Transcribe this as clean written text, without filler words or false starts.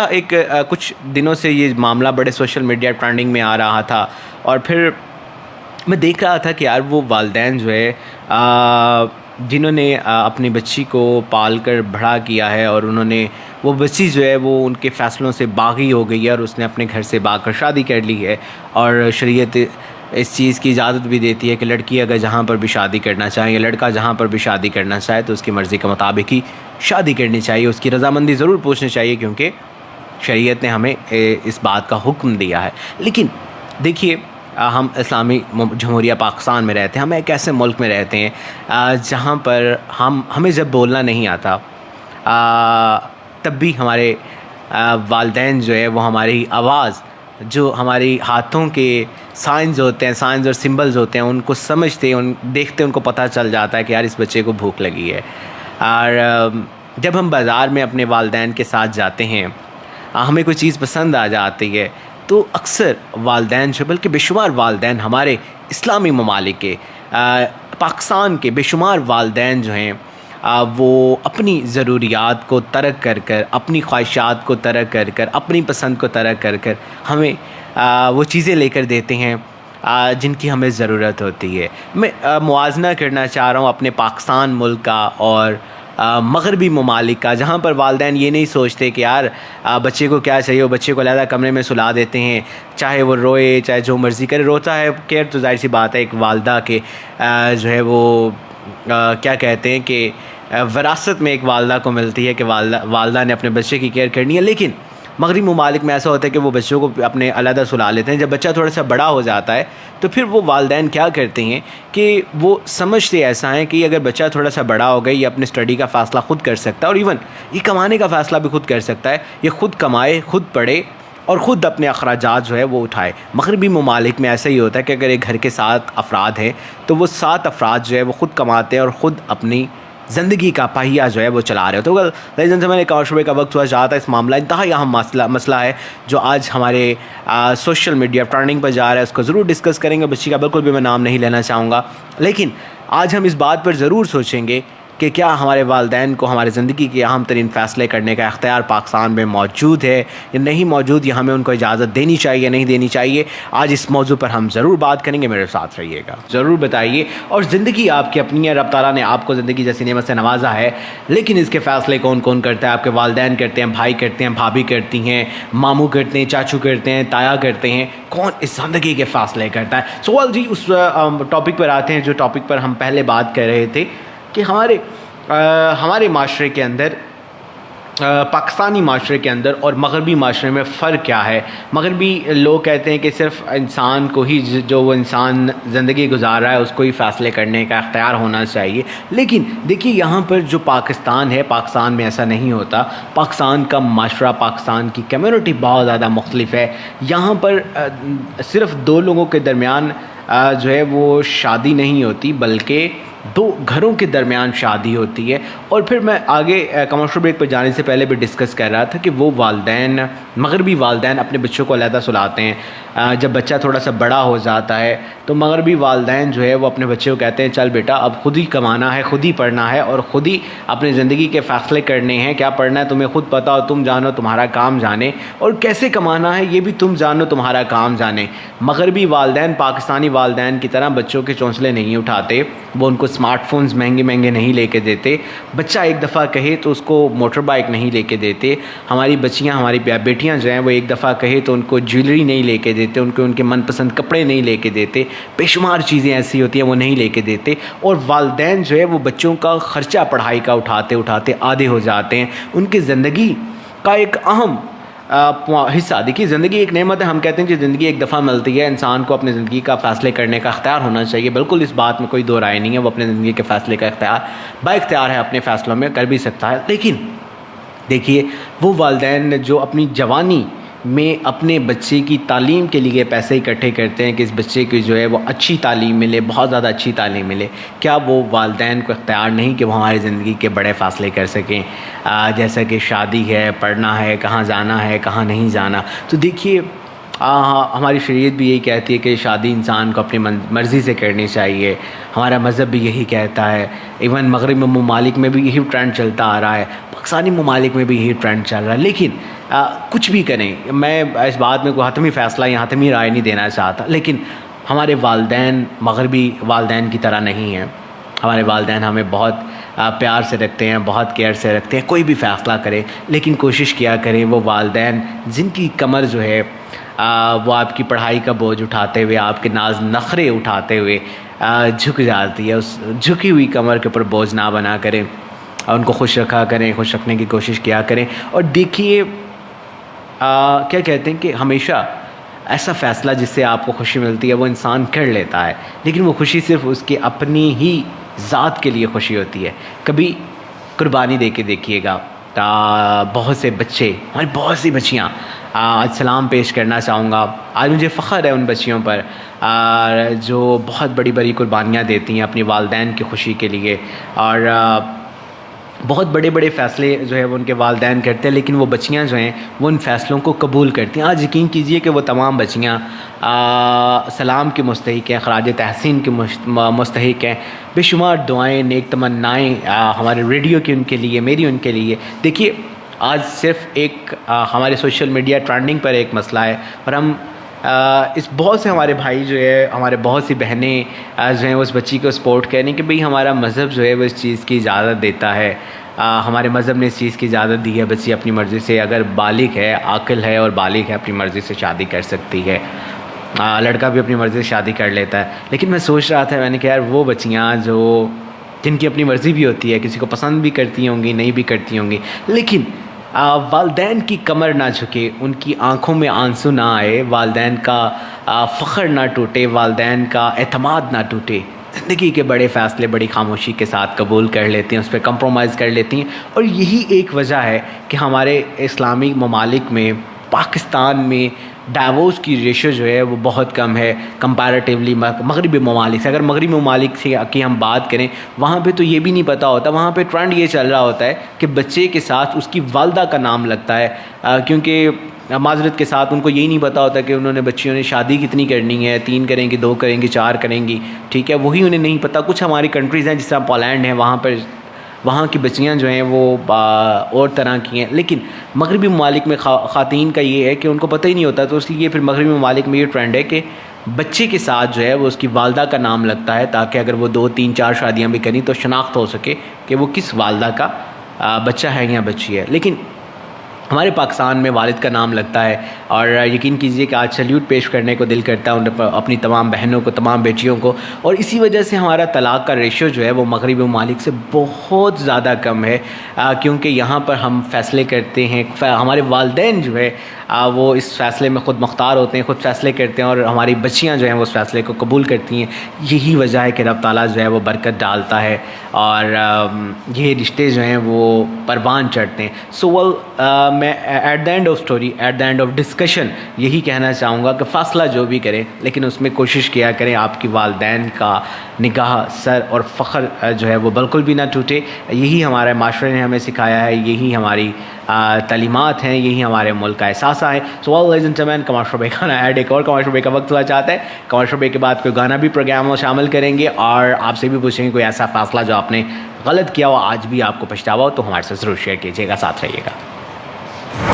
ایک کچھ دنوں سے یہ معاملہ بڑے سوشل میڈیا ٹرینڈنگ میں آ رہا تھا، اور پھر میں دیکھ رہا تھا کہ یار وہ والدین جو ہے جنہوں نے اپنی بچی کو پال کر بڑا کیا ہے، اور انہوں نے وہ بچی جو ہے وہ ان کے فیصلوں سے باغی ہو گئی ہے، اور اس نے اپنے گھر سے بھاگ کر شادی کر لی ہے، اور شریعت اس چیز کی اجازت بھی دیتی ہے کہ لڑکی اگر جہاں پر بھی شادی کرنا چاہے یا لڑکا جہاں پر بھی شادی کرنا چاہے تو اس کی مرضی کے مطابق ہی شادی کرنی چاہیے، اس کی رضامندی ضرور پوچھنی چاہیے، کیونکہ شریعت نے ہمیں اس بات کا حکم دیا ہے۔ لیکن دیکھیے، ہم اسلامی جمہوریہ پاکستان میں رہتے ہیں، ہم ایک ایسے ملک میں رہتے ہیں جہاں پر ہمیں جب بولنا نہیں آتا تب بھی ہمارے والدین جو ہے وہ ہماری آواز، جو ہماری ہاتھوں کے سائنز ہوتے ہیں، سائنز اور سمبلز ہوتے ہیں، ان کو سمجھتے دیکھتے ان کو پتہ چل جاتا ہے کہ یار اس بچے کو بھوک لگی ہے۔ اور جب ہم بازار میں اپنے والدین کے ساتھ جاتے ہیں، ہمیں کوئی چیز پسند آ جاتی ہے، تو اکثر والدین جو، بلکہ بے شمار والدین ہمارے اسلامی ممالک کے، پاکستان کے بے شمار والدین جو ہیں وہ اپنی ضروریات کو ترک کر کر، اپنی خواہشات کو ترک کر کر، اپنی پسند کو ترک کر کر ہمیں وہ چیزیں لے کر دیتے ہیں جن کی ہمیں ضرورت ہوتی ہے۔ میں موازنہ کرنا چاہ رہا ہوں اپنے پاکستان ملک کا اور مغربی ممالک کا، جہاں پر والدین یہ نہیں سوچتے کہ یار بچے کو کیا چاہیے، وہ بچے کو علیحدہ کمرے میں سلا دیتے ہیں، چاہے وہ روئے چاہے جو مرضی کرے، روتا ہے کیئر تو ظاہر سی بات ہے ایک والدہ کے جو ہے وہ کیا کہتے ہیں کہ وراثت میں ایک والدہ کو ملتی ہے کہ والدہ نے اپنے بچے کی کیئر کرنی ہے۔ لیکن مغربی ممالک میں ایسا ہوتا ہے کہ وہ بچوں کو اپنے علیحدہ سلا لیتے ہیں۔ جب بچہ تھوڑا سا بڑا ہو جاتا ہے تو پھر وہ والدین کیا کرتے ہیں کہ وہ سمجھتے ایسا ہیں کہ اگر بچہ تھوڑا سا بڑا ہو گیا، یہ اپنے اسٹڈی کا فیصلہ خود کر سکتا ہے، اور ایون یہ کمانے کا فیصلہ بھی خود کر سکتا ہے، یہ خود کمائے، خود پڑھے اور خود اپنے اخراجات جو ہے وہ اٹھائے۔ مغربی ممالک میں ایسا ہی ہوتا ہے کہ اگر ایک گھر کے 7 افراد ہیں تو وہ 7 افراد جو ہے وہ خود کماتے ہیں اور خود اپنی زندگی کا پہیہ جو ہے وہ چلا رہے ہوتے ہیں۔ تو لیکن سے میں نے ایک اور شعبے کا وقت ہوا چاہتا ہے، اس معاملہ انتہائی اہم مسئلہ ہے جو آج ہمارے سوشل میڈیا ٹرینڈنگ پر جا رہا ہے، اس کو ضرور ڈسکس کریں گے۔ بچی کا بالکل بھی میں نام نہیں لینا چاہوں گا، لیکن آج ہم اس بات پر ضرور سوچیں گے کہ کیا ہمارے والدین کو ہمارے زندگی کے اہم ترین فیصلے کرنے کا اختیار پاکستان میں موجود ہے یا نہیں موجود، یا ہمیں ان کو اجازت دینی چاہیے یا نہیں دینی چاہیے۔ آج اس موضوع پر ہم ضرور بات کریں گے، میرے ساتھ رہیے گا، ضرور بتائیے۔ اور زندگی آپ کی اپنی ہے، رب تعالیٰ نے آپ کو زندگی جیسی نعمت سے نوازا ہے، لیکن اس کے فیصلے کون کون کرتا ہے؟ آپ کے والدین کرتے ہیں، بھائی کرتے ہیں، بھابھی کرتی ہیں، ماموں کرتے ہیں، چاچو کرتے ہیں، تایا کرتے ہیں۔ کون اس زندگی کے فیصلے کرتا ہے؟ سوال جی اس ٹاپک پر آتے ہیں جو ٹاپک پر ہم پہلے بات کر رہے تھے کہ ہمارے معاشرے کے اندر، پاکستانی معاشرے کے اندر اور مغربی معاشرے میں فرق کیا ہے۔ مغربی لوگ کہتے ہیں کہ صرف انسان کو ہی، جو وہ انسان زندگی گزار رہا ہے اس کو ہی فیصلے کرنے کا اختیار ہونا چاہیے، لیکن دیکھیے یہاں پر جو پاکستان ہے، پاکستان میں ایسا نہیں ہوتا۔ پاکستان کا معاشرہ، پاکستان کی کمیونٹی بہت زیادہ مختلف ہے۔ یہاں پر صرف 2 لوگوں کے درمیان جو ہے وہ شادی نہیں ہوتی، بلکہ 2 گھروں کے درمیان شادی ہوتی ہے۔ اور پھر میں آگے کمرشل بریک پر جانے سے پہلے بھی ڈسکس کر رہا تھا کہ وہ والدین، مغربی والدین اپنے بچوں کو علیحدہ سلاتے ہیں۔ جب بچہ تھوڑا سا بڑا ہو جاتا ہے تو مغربی والدین جو ہے وہ اپنے بچے کو کہتے ہیں چل بیٹا اب خود ہی کمانا ہے، خود ہی پڑھنا ہے اور خود ہی اپنی زندگی کے فیصلے کرنے ہیں، کیا پڑھنا ہے تمہیں خود پتہ ہو، تم جانو، تمہارا کام جانے، اور کیسے کمانا ہے یہ بھی تم جانو، تمہارا کام جانے۔ مغربی والدین پاکستانی والدین کی طرح بچوں کے چونچلے نہیں اٹھاتے، وہ ان کو اسمارٹ فونز مہنگے مہنگے نہیں لے کے دیتے، بچہ ایک دفعہ کہے تو اس کو موٹر بائک نہیں لے کے دیتے، ہماری بچیاں، ہماری بیٹیاں جو ہیں وہ ایک دفعہ کہے تو ان کو جویلری نہیں لے کے دیتے، ان کے من پسند کپڑے نہیں لے کے دیتے، بے شمار چیزیں ایسی ہوتی ہیں وہ نہیں لے کے دیتے۔ اور والدین جو ہے وہ بچوں کا خرچہ پڑھائی کا اٹھاتے اٹھاتے آدھے ہو جاتے ہیں۔ ان کی زندگی کا ایک اہم حصہ، دیکھیے زندگی ایک نعمت ہے، ہم کہتے ہیں کہ زندگی ایک دفعہ ملتی ہے، انسان کو اپنی زندگی کا فیصلے کرنے کا اختیار ہونا چاہیے، بالکل اس بات میں کوئی دو رائے نہیں ہے، وہ اپنے زندگی کے فیصلے کا با اختیار ہے، اپنے فیصلوں میں کر بھی سکتا ہے۔ لیکن دیکھیے وہ والدین جو اپنی جوانی میں اپنے بچے کی تعلیم کے لیے پیسے اکٹھے کرتے ہیں کہ اس بچے کی جو ہے وہ اچھی تعلیم ملے، بہت زیادہ اچھی تعلیم ملے، کیا وہ والدین کو اختیار نہیں کہ وہ ہماری زندگی کے بڑے فیصلے کر سکیں، جیسا کہ شادی ہے، پڑھنا ہے، کہاں جانا ہے، کہاں نہیں جانا؟ تو دیکھیے ہماری شریعت بھی یہی کہتی ہے کہ شادی انسان کو اپنی مرضی سے کرنی چاہیے، ہمارا مذہب بھی یہی کہتا ہے، ایون مغربی ممالک میں بھی یہی ٹرینڈ چلتا آ رہا ہے، پاکستانی ممالک میں بھی یہی ٹرینڈ چل رہا ہے۔ لیکن کچھ بھی کریں. میں اس بات میں کوئی حتمی فیصلہ یا حتمی رائے نہیں دینا چاہتا, لیکن ہمارے والدین مغربی والدین کی طرح نہیں ہیں. ہمارے والدین ہمیں بہت پیار سے رکھتے ہیں, بہت کیئر سے رکھتے ہیں. کوئی بھی فیصلہ کرے لیکن کوشش کیا کریں وہ والدین جن کی کمر جو ہے وہ آپ کی پڑھائی کا بوجھ اٹھاتے ہوئے, آپ کے ناز نخرے اٹھاتے ہوئے جھک جاتی ہے, اس جھکی ہوئی کمر کے اوپر بوجھ نہ بنا کریں, اور ان کو خوش رکھا کریں, خوش رکھنے کی کوشش کیا کریں. اور دیکھیے کیا کہتے ہیں کہ ہمیشہ ایسا فیصلہ جس سے آپ کو خوشی ملتی ہے وہ انسان کر لیتا ہے, لیکن وہ خوشی صرف اس کی اپنی ہی ذات کے لیے خوشی ہوتی ہے. کبھی قربانی دے کے دیکھیے گا, بہت سے بچے, ہماری بہت سی بچیاں, آج سلام پیش کرنا چاہوں گا. آج مجھے فخر ہے ان بچیوں پر جو بہت بڑی بڑی قربانیاں دیتی ہیں اپنی والدین کی خوشی کے لیے, اور بہت بڑے بڑے فیصلے جو ہے وہ ان کے والدین کرتے ہیں, لیکن وہ بچیاں جو ہیں وہ ان فیصلوں کو قبول کرتی ہیں. آج یقین کیجئے کہ وہ تمام بچیاں سلام کی مستحق ہیں, خراج تحسین کی مستحق ہیں. بے شمار دعائیں, نیک تمنائیں ہمارے ریڈیو کی ان کے لیے, میری ان کے لیے. دیکھیے آج صرف ایک ہمارے سوشل میڈیا ٹرینڈنگ پر ایک مسئلہ ہے, اور ہم اس بہت سے ہمارے بھائی جو ہے, ہمارے بہت سی بہنیں جو ہیں اس بچی کو سپورٹ کریں کہ بھئی ہمارا مذہب جو ہے وہ اس چیز کی اجازت دیتا ہے, ہمارے مذہب نے اس چیز کی اجازت دی ہے, بچی اپنی مرضی سے اگر بالغ ہے, عاقل ہے اور بالغ ہے, اپنی مرضی سے شادی کر سکتی ہے. لڑکا بھی اپنی مرضی سے شادی کر لیتا ہے. لیکن میں سوچ رہا تھا, میں نے کہا یار وہ بچیاں جو جن کی اپنی مرضی بھی ہوتی ہے, کسی کو پسند بھی کرتی ہوں گی, نہیں بھی کرتی ہوں گی, لیکن والدین کی کمر نہ جھکے, ان کی آنکھوں میں آنسو نہ آئے, والدین کا فخر نہ ٹوٹے, والدین کا اعتماد نہ ٹوٹے, زندگی کے بڑے فیصلے بڑی خاموشی کے ساتھ قبول کر لیتی ہیں, اس پہ کمپرومائز کر لیتی ہیں. اور یہی ایک وجہ ہے کہ ہمارے اسلامی ممالک میں, پاکستان میں ڈائیورس کی ریشو جو ہے وہ بہت کم ہے کمپیریٹیولی مغربی ممالک سے. اگر مغربی ممالک سے کی ہم بات کریں, وہاں پہ تو یہ بھی نہیں پتہ ہوتا, وہاں پہ ٹرینڈ یہ چل رہا ہوتا ہے کہ بچے کے ساتھ اس کی والدہ کا نام لگتا ہے, کیونکہ معذرت کے ساتھ ان کو یہی نہیں پتہ ہوتا کہ انہوں نے بچیوں نے شادی کتنی کرنی ہے, 3 کریں گی, 2 کریں گی, 4 کریں گی, ٹھیک ہے, وہی انہیں نہیں پتہ. کچھ ہماری کنٹریز ہیں جس طرح پولینڈ ہے, وہاں کی بچیاں جو ہیں وہ اور طرح کی ہیں, لیکن مغربی ممالک میں خواتین کا یہ ہے کہ ان کو پتہ ہی نہیں ہوتا. تو اس لیے پھر مغربی ممالک میں یہ ٹرینڈ ہے کہ بچے کے ساتھ جو ہے وہ اس کی والدہ کا نام لگتا ہے, تاکہ اگر وہ 2 3 4 شادیاں بھی کریں تو شناخت ہو سکے کہ وہ کس والدہ کا بچہ ہے یا بچی ہے. لیکن ہمارے پاکستان میں والد کا نام لگتا ہے, اور یقین کیجئے کہ آج سلیوٹ پیش کرنے کو دل کرتا ہے اپنی تمام بہنوں کو, تمام بیٹیوں کو. اور اسی وجہ سے ہمارا طلاق کا ریشو جو ہے وہ مغربی ممالک سے بہت زیادہ کم ہے, کیونکہ یہاں پر ہم فیصلے کرتے ہیں, ہمارے والدین جو ہے وہ اس فیصلے میں خود مختار ہوتے ہیں, خود فیصلے کرتے ہیں, اور ہماری بچیاں جو ہیں وہ اس فیصلے کو قبول کرتی ہیں. یہی وجہ ہے کہ رب تعالیٰ جو ہے وہ برکت ڈالتا ہے, اور یہ رشتے جو ہیں وہ پروان چڑھتے ہیں. سو میں at the end of story, at the end of discussion یہی کہنا چاہوں گا کہ فاصلہ جو بھی کریں, لیکن اس میں کوشش کیا کریں آپ کی والدین کا نگاہ, سر اور فخر جو ہے وہ بالکل بھی نہ ٹوٹے. یہی ہمارے معاشرے نے ہمیں سکھایا ہے, یہی ہماری تعلیمات ہیں, یہی ہمارے ملک کا احساس ہے. So all ladies and gentlemen, commercial break کا ایڈ ایک اور کمرشل بریک کا وقت ہوا چاہتا ہے. کمرشل بریک کے بعد کوئی گانا بھی پروگرام میں شامل کریں گے, اور آپ سے بھی پوچھیں گے کوئی ایسا فاصلہ جو آپ نے غلط کیا ہو, آج بھی آپ کو پچھتاوا ہو, تو ہمارے ساتھ ضرور شیئر کیجیے گا, ساتھ رہیے گا.